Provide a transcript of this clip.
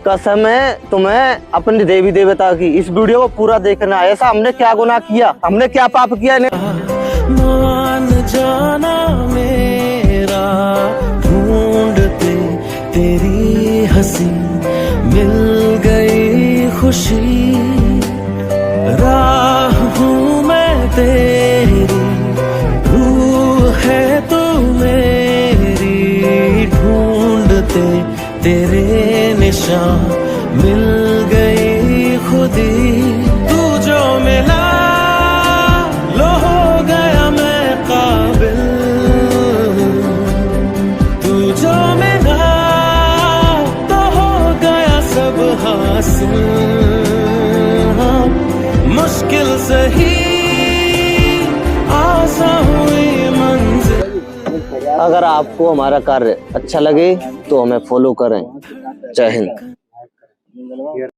कसम है तुम्हें अपनी देवी देवता की, इस वीडियो को पूरा देखना है। ऐसा हमने क्या गुनाह किया, हमने क्या पाप किया? मान जाना मेरा, ढूंढते तेरी हंसी मिल गई खुशी, राह हूँ मैं तेरी, रूह है तू मेरी, ढूंढते तेरे निशान मिल गई खुदी, तू जो मिला लो हो गया मैं काबिल, तू जो मिला तो हो गया सब हासिल, मुश्किल सही आसान हुई मंजिल। अगर आपको हमारा कार्य अच्छा लगे तो हमें फॉलो करें। जय हिंद।